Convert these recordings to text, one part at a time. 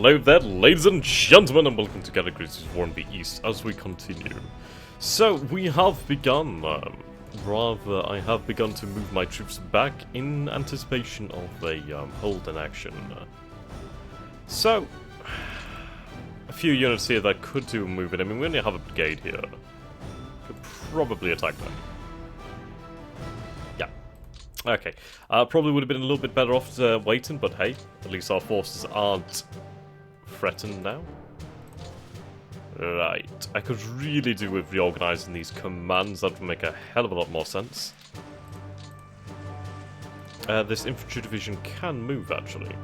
Hello there, ladies and gentlemen, and welcome to Grigsby's War in the East as we continue. So, we have begun, I have begun to move my troops back in anticipation of a hold in action. So, a few units here that could do moving. I mean, we only have a brigade here. Could probably attack them. Yeah. Okay. Probably would have been a little bit better off waiting, but hey, at least our forces aren't threatened now. Right, I could really do with reorganizing these commands. That would make a hell of a lot more sense. This infantry division can move, actually.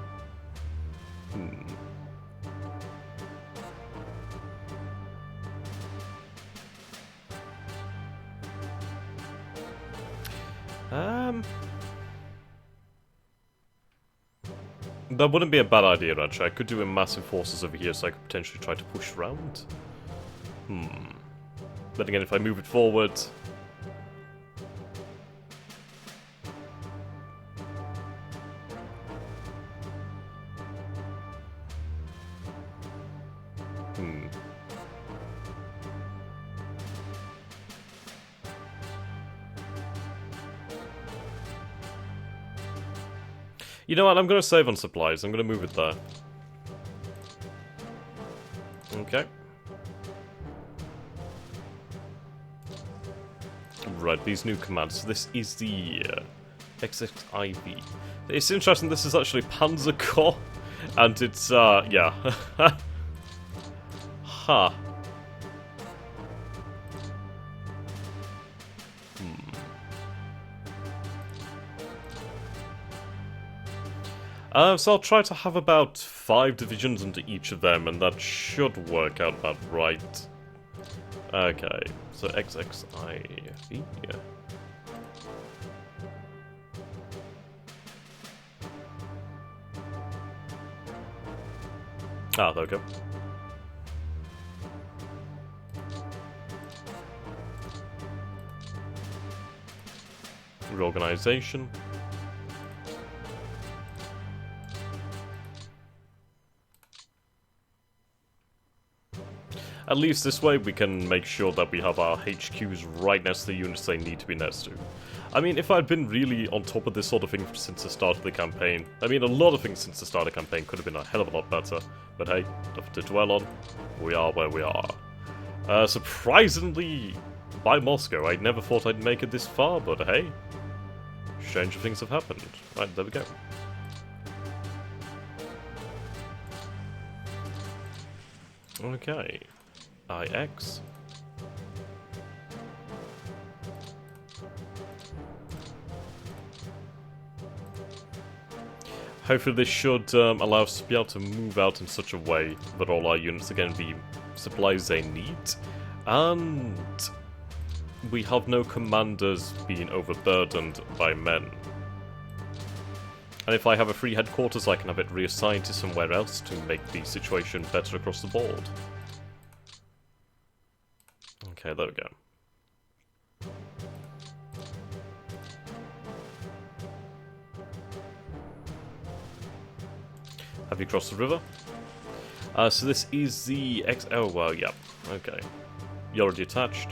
That wouldn't be a bad idea, actually. I could do a massive forces over here, so I could potentially try to push around. But again, if I move it forward... You know what, I'm going to save on supplies. I'm going to move it there. Okay. Right, these new commands. So this is the XXIV. It's interesting, this is actually Panzer Corps. And it's, yeah. Huh. So I'll try to have about 5 divisions into each of them, and that should work out about right. Okay, so XXIV. Ah, there we go. Reorganization. At least this way we can make sure that we have our HQs right next to the units they need to be next to. I mean, if I'd been really on top of this sort of thing since the start of the campaign, I mean, a lot of things since the start of the campaign could have been a hell of a lot better. But hey, nothing to dwell on. We are where we are. Surprisingly, by Moscow, I never thought I'd make it this far, but hey, stranger things have happened. Right, there we go. Okay. IX. Hopefully this should allow us to be able to move out in such a way that all our units are going to be supplies they need. And we have no commanders being overburdened by men. And if I have a free headquarters, I can have it reassigned to somewhere else to make the situation better across the board. Okay, there we go. Have you crossed the river? So this is the X... Oh, well, yeah. Okay. You're already attached.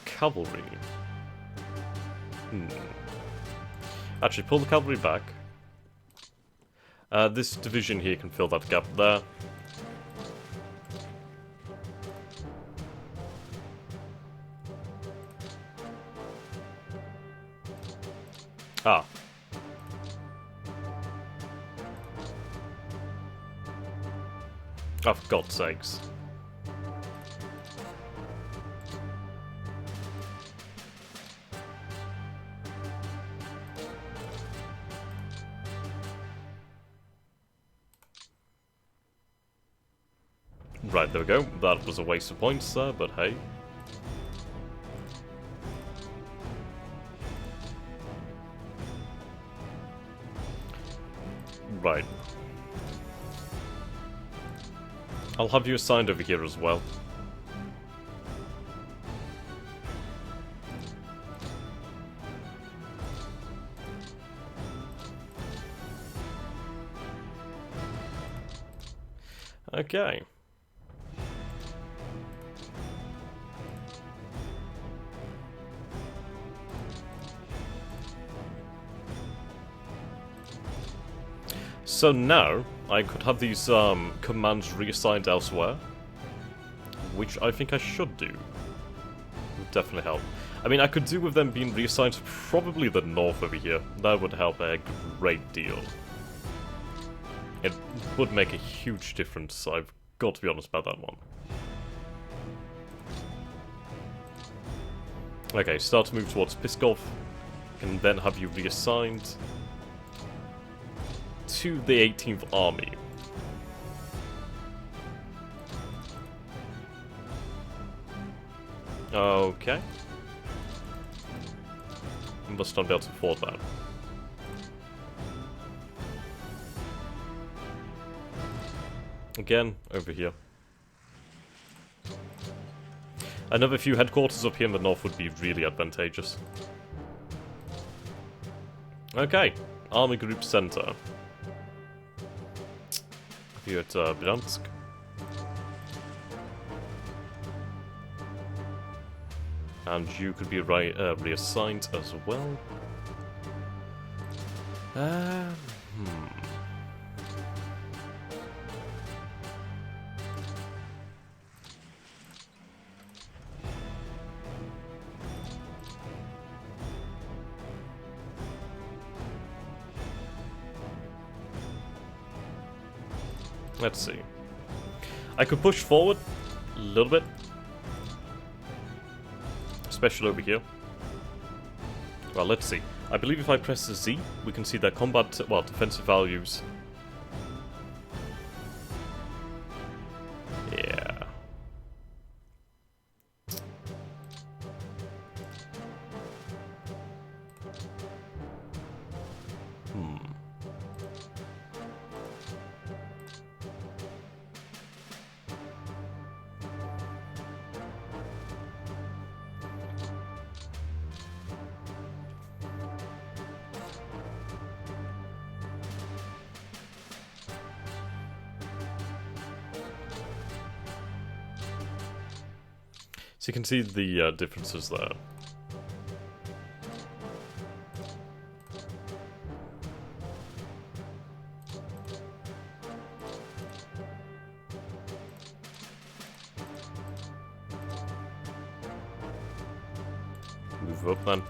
Cavalry. Actually, pull the cavalry back. This division here can fill that gap there. Ah. Oh, for God's sakes. Right, there we go. That was a waste of points there, but hey. Right. I'll have you assigned over here as well. Okay. So now, I could have these commands reassigned elsewhere, which I think I should do. Would definitely help. I mean, I could do with them being reassigned to probably the north over here. That would help a great deal. It would make a huge difference, I've got to be honest about that one. Okay, start to move towards Pskov, and then have you reassigned to the 18th Army. Okay. Must not be able to afford that. Again, over here. Another few headquarters up here in the north would be really advantageous. Okay, Army Group Center. Here at Bryansk. And you could be reassigned as well. Let's see. I could push forward a little bit. Especially over here. Well, let's see. I believe if I press Z, we can see their combat, well, defensive values. Yeah. So you can see the differences there. Move up then.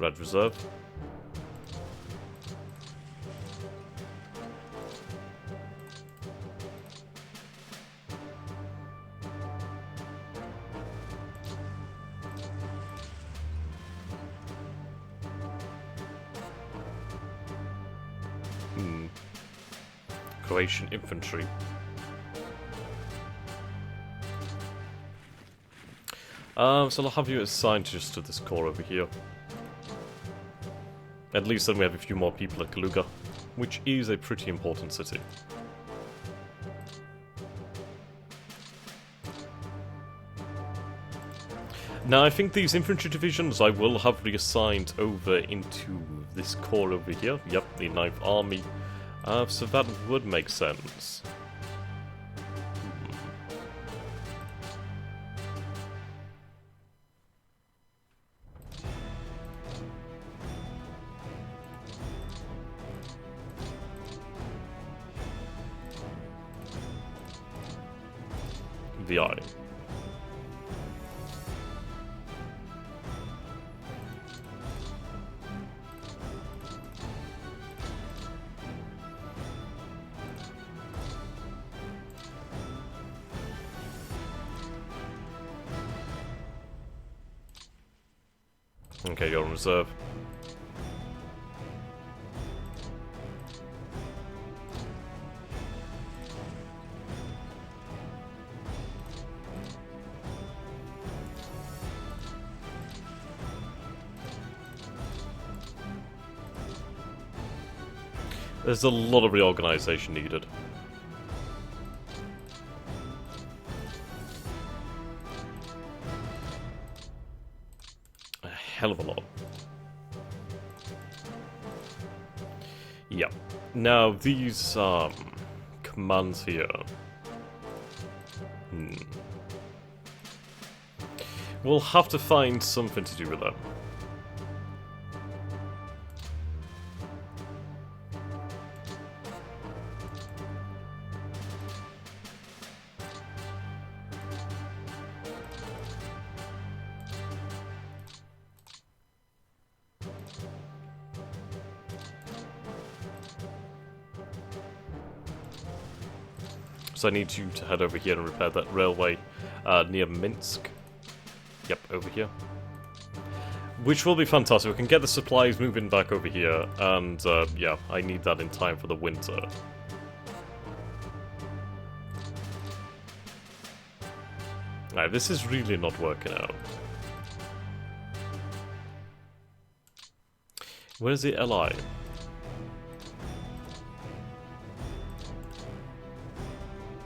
Red Reserve. Croatian infantry. So I'll have you assigned just to this core over here. At least then we have a few more people at Kaluga, which is a pretty important city. Now I think these infantry divisions I will have reassigned over into this core over here. Yep, the 9th Army. So that would make sense. VI. Okay, you're on reserve. There's a lot of reorganization needed. A hell of a lot. Yeah. Now, these, commands here. We'll have to find something to do with them. So I need you to head over here and repair that railway near Minsk. Yep, over here. Which will be fantastic. We can get the supplies moving back over here, and yeah, I need that in time for the winter. Alright, this is really not working out. Where's the LI?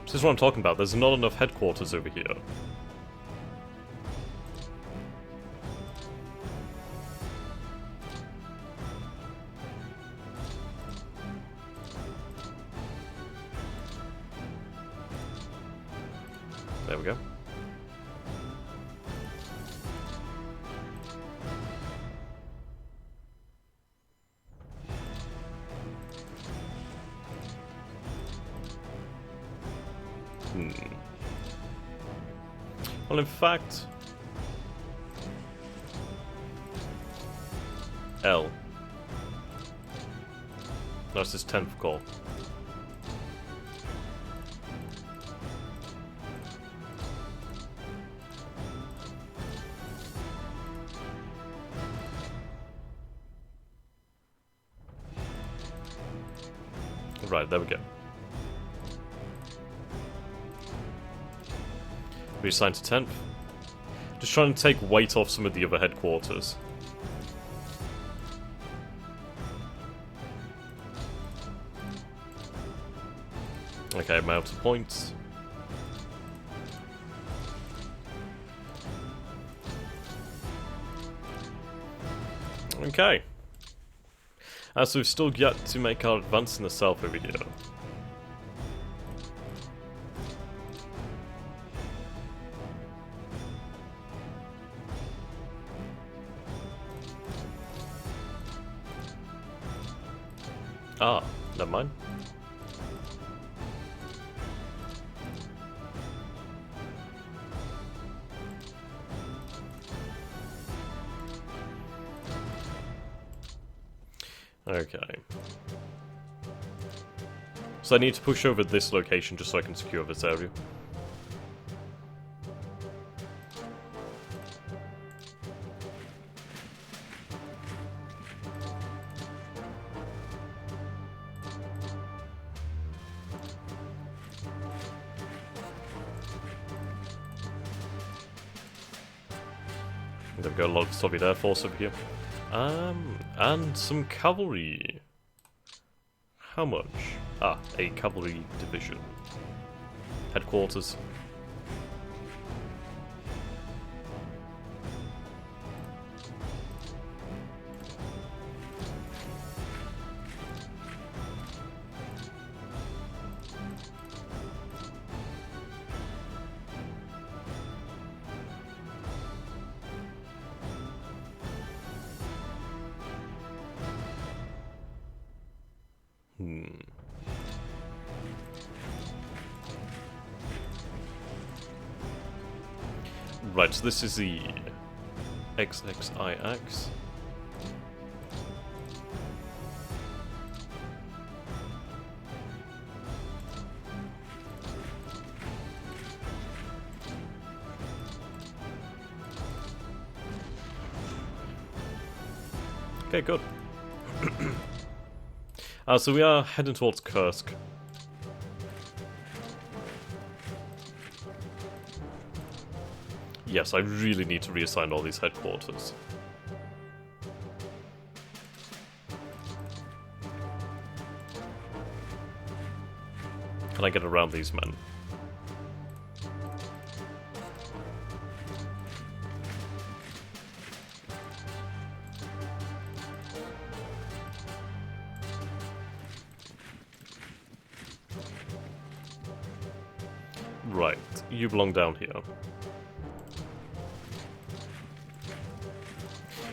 This is what I'm talking about. There's not enough headquarters over here. There we go. Well, in fact... L. That's his 10th call. Right, there we go. Reassigned to 10th. Just trying to take weight off some of the other headquarters. Okay, I'm out of points. Okay. So we've still yet to make our advance in the south over here. Ah, never mind. Okay. So I need to push over this location just so I can secure this area. They've got a lot of Soviet Air Force over here. And some cavalry. How much? Ah, a cavalry division. Headquarters. Right, so this is the XXIX. Okay, good. So we are heading towards Kursk. Yes, I really need to reassign all these headquarters. Can I get around these men? Right, you belong down here.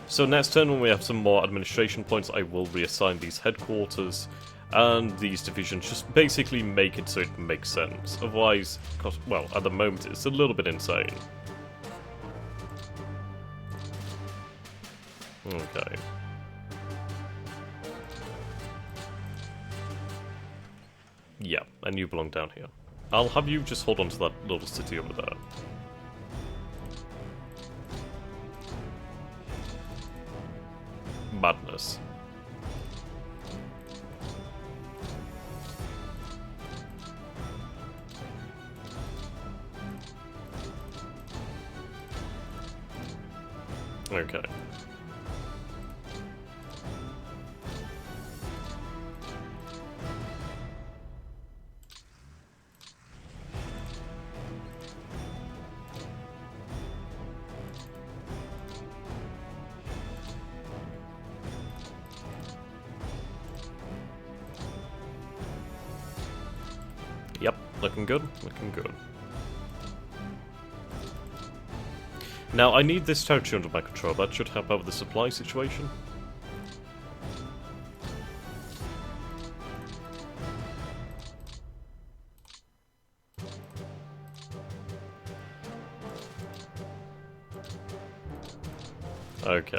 So next turn, when we have some more administration points, I will reassign these headquarters and these divisions. Just basically make it so it makes sense. Otherwise, well, at the moment it's a little bit insane. Okay. Yeah, and you belong down here. I'll have you just hold on to that little city over there. Madness. Okay. Yep, looking good, looking good. Now, I need this territory under my control. That should help out with the supply situation. Okay.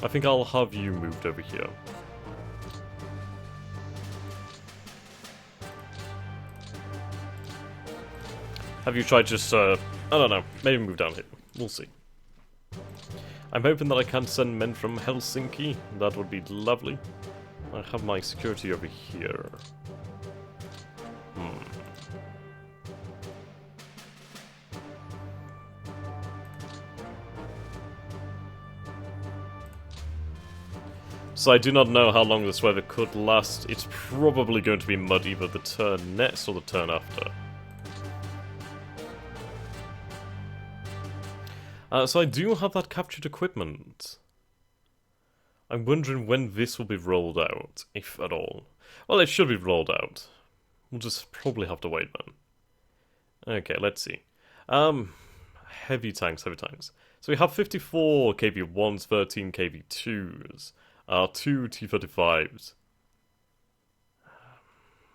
I think I'll have you moved over here. Have you tried just, I don't know, maybe move down here. We'll see. I'm hoping that I can send men from Helsinki. That would be lovely. I have my security over here. So I do not know how long this weather could last. It's probably going to be mud either the turn next or the turn after. So I do have that captured equipment. I'm wondering when this will be rolled out, if at all. Well, it should be rolled out. We'll just probably have to wait then. Okay, let's see. Heavy tanks, heavy tanks. So we have 54 KV-1s, 13 KV-2s. 2 T-35s.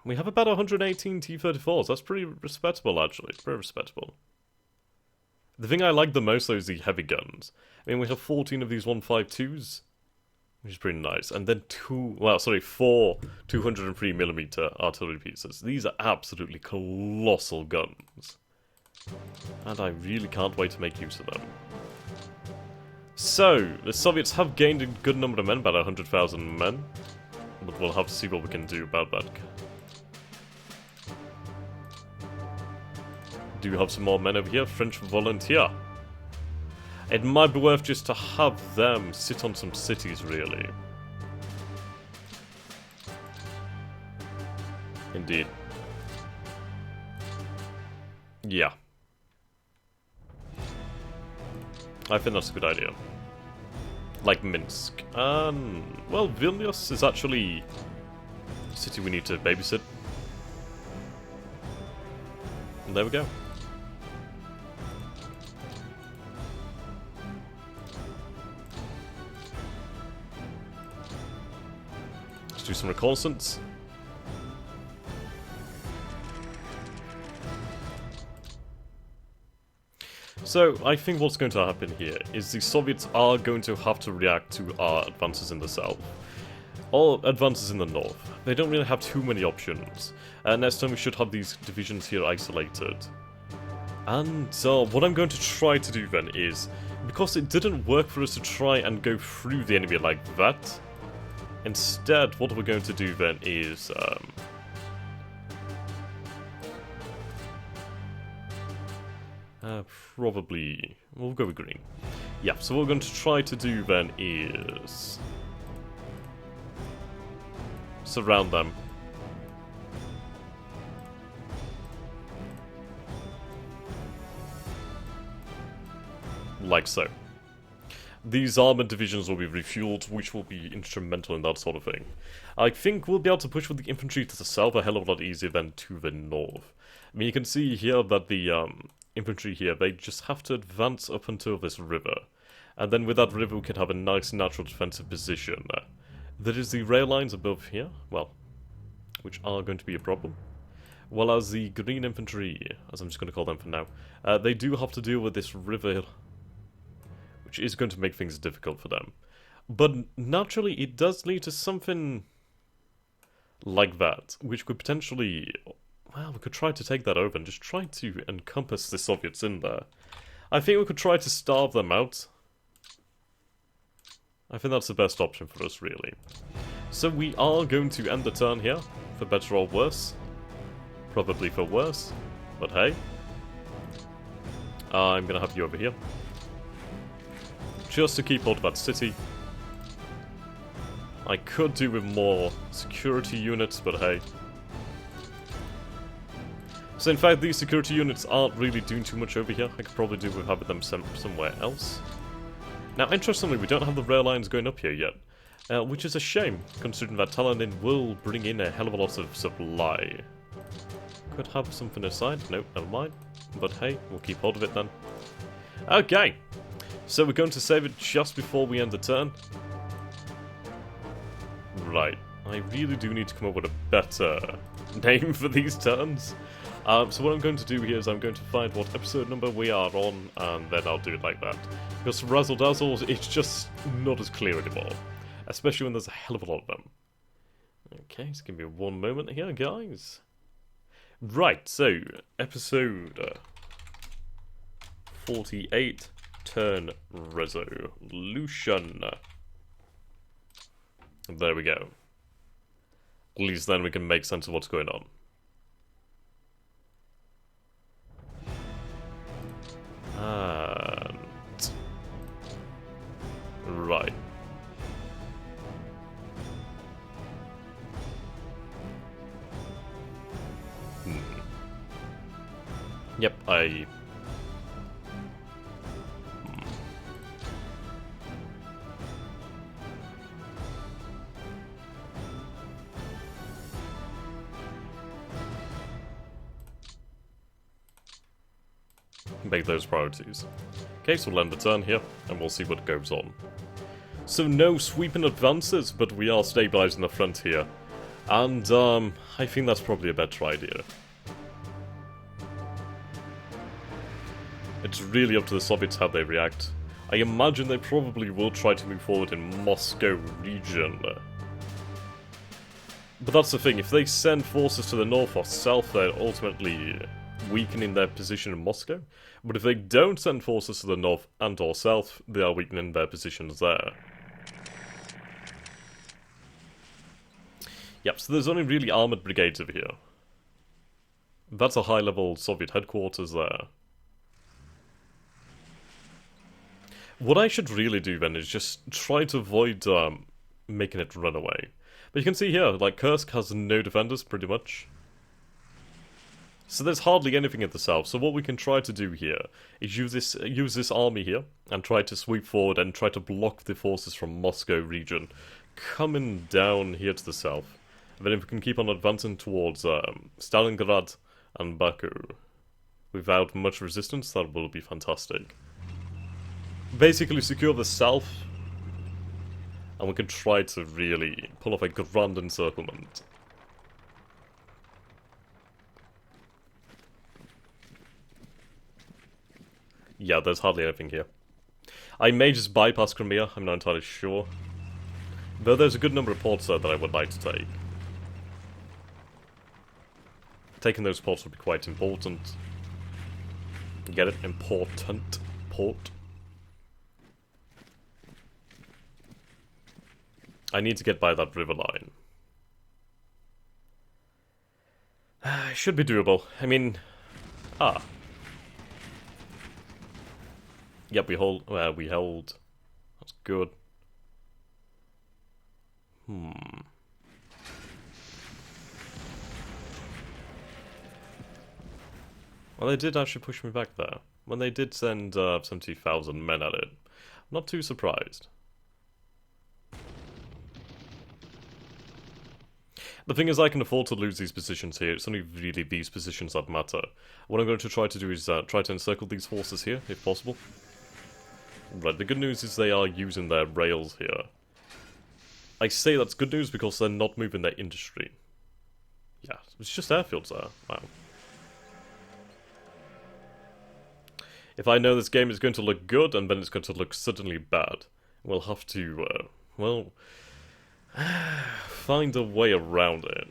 We have about 118 T-34s. That's pretty respectable, actually. Very respectable. The thing I like the most, though, is the heavy guns. I mean, we have 14 of these 152s, which is pretty nice. And then 4 203mm artillery pieces. These are absolutely colossal guns. And I really can't wait to make use of them. So, the Soviets have gained a good number of men, about 100,000 men. But we'll have to see what we can do about that. Do you have some more men over here? French volunteer. It might be worth just to have them sit on some cities, really. Indeed. Yeah. I think that's a good idea. Like Minsk. Well, Vilnius is actually a city we need to babysit. And there we go. Let's do some reconnaissance. So, I think what's going to happen here is the Soviets are going to have to react to our advances in the south. Or advances in the north. They don't really have too many options. Next time we should have these divisions here isolated. And what I'm going to try to do then is, because it didn't work for us to try and go through the enemy like that, instead what we're going to do then is... Probably... we'll go with green. Yeah, so what we're going to try to do then is... surround them. Like so. These armoured divisions will be refueled, which will be instrumental in that sort of thing. I think we'll be able to push with the infantry to the south a hell of a lot easier than to the north. I mean, you can see here that the infantry here, they just have to advance up until this river. And then with that river, we can have a nice natural defensive position. There is the rail lines above here, well, which are going to be a problem. Well, as the green infantry, as I'm just going to call them for now, they do have to deal with this river, which is going to make things difficult for them. But naturally, it does lead to something like that, which could potentially... well, we could try to take that over and just try to encompass the Soviets in there. I think we could try to starve them out. I think that's the best option for us, really. So we are going to end the turn here, for better or worse. Probably for worse, but hey. I'm going to have you over here. Just to keep hold of that city. I could do with more security units, but hey. So in fact, these security units aren't really doing too much over here. I could probably do with having them sent somewhere else. Now, interestingly, we don't have the rail lines going up here yet. Which is a shame, considering that Talandin will bring in a hell of a lot of supply. Could have something aside. Nope, never mind. But hey, we'll keep hold of it then. Okay. So we're going to save it just before we end the turn. Right. I really do need to come up with a better name for these turns. So what I'm going to do here is I'm going to find what episode number we are on, and then I'll do it like that. Because Razzle Dazzle, it's just not as clear anymore. Especially when there's a hell of a lot of them. Okay, just give me one moment here, guys. Right, so, episode 48, turn resolution. There we go. At least then we can make sense of what's going on. And... right. Yep, make those priorities. Okay, so we'll end the turn here, and we'll see what goes on. So no sweeping advances, but we are stabilizing the front here. And, I think that's probably a better idea. It's really up to the Soviets how they react. I imagine they probably will try to move forward in Moscow region. But that's the thing, if they send forces to the north or south, they're ultimately weakening their position in Moscow. But if they don't send forces to the north and or south, they are weakening their positions there. Yep, so there's only really armoured brigades over here. That's a high-level Soviet headquarters there. What I should really do then is just try to avoid making it run away. But you can see here, like, Kursk has no defenders, pretty much. So there's hardly anything in the south, so what we can try to do here is use this army here, and try to sweep forward and try to block the forces from Moscow region coming down here to the south. And then if we can keep on advancing towards Stalingrad and Baku without much resistance, that will be fantastic. Basically secure the south, and we can try to really pull off a grand encirclement. Yeah, there's hardly anything here. I may just bypass Crimea, I'm not entirely sure. Though there's a good number of ports there that I would like to take. Taking those ports would be quite important. Get it? Important. Port. I need to get by that river line. It should be doable. I mean... Yep, we held. That's good. Well, they did actually push me back there. When they did send 70,000 men at it. Not too surprised. The thing is, I can afford to lose these positions here. It's only really these positions that matter. What I'm going to try to do is try to encircle these forces here, if possible. Right, the good news is they are using their rails here. I say that's good news because they're not moving their industry. Yeah, it's just airfields there. Wow. If I know this game is going to look good and then it's going to look suddenly bad, we'll have to, well, find a way around it.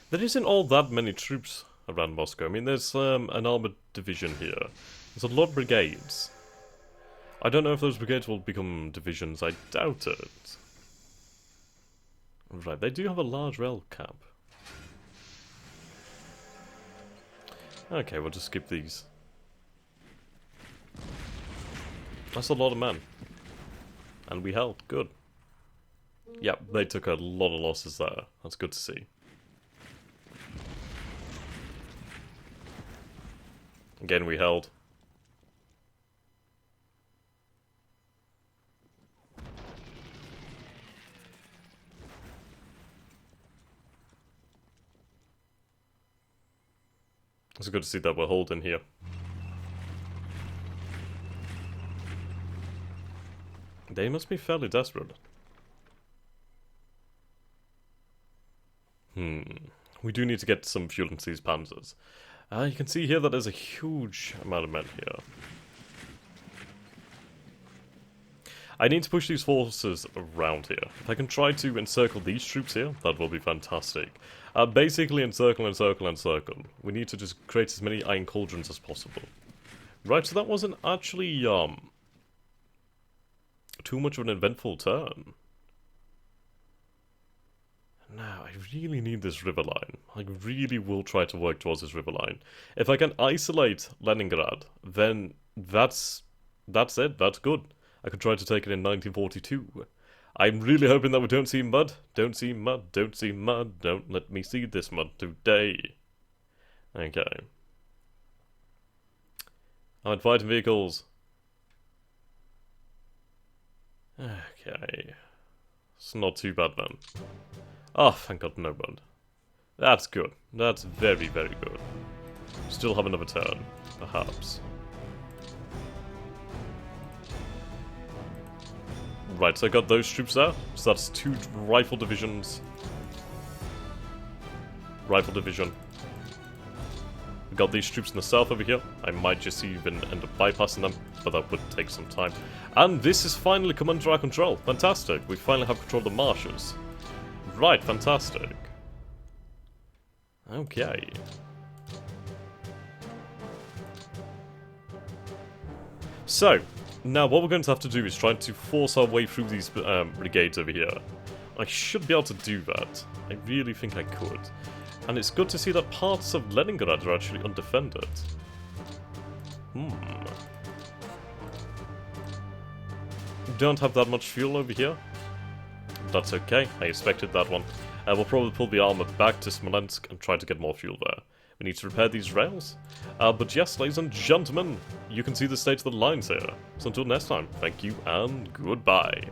There isn't all that many troops around Moscow. I mean, there's an armored division here. There's a lot of brigades. I don't know if those brigades will become divisions. I doubt it. Right, they do have a large rail camp. Okay, we'll just skip these. That's a lot of men. And we held. Good. Yep, they took a lot of losses there. That's good to see. Again, we held. It's good to see that we're holding here. They must be fairly desperate. We do need to get some fuel into these panzers. You can see here that there's a huge amount of men here. I need to push these forces around here. If I can try to encircle these troops here, that will be fantastic. Basically encircle, encircle, encircle. We need to just create as many iron cauldrons as possible. Right, so that wasn't actually, too much of an eventful turn. Now, I really need this river line. I really will try to work towards this river line. If I can isolate Leningrad, then that's it, that's good. I could try to take it in 1942. I'm really hoping that we don't see mud. Don't see mud, don't see mud, don't let me see this mud today. Okay. I'm at fighting vehicles. Okay. It's not too bad, man. Oh, thank God, no mud. That's good. That's very, very good. Still have another turn, perhaps. Right, so I got those troops there. So that's 2 rifle divisions. Rifle division. We got these troops in the south over here. I might just even end up bypassing them, but that would take some time. And this has finally come under our control. Fantastic. We finally have control of the marshes. Right, fantastic. Okay. So, now what we're going to have to do is try to force our way through these brigades over here. I should be able to do that. I really think I could. And it's good to see that parts of Leningrad are actually undefended. Don't have that much fuel over here. That's okay, I expected that one. We'll probably pull the armor back to Smolensk and try to get more fuel there. We need to repair these rails. But yes, ladies and gentlemen, you can see the state of the lines here. So until next time, thank you and goodbye.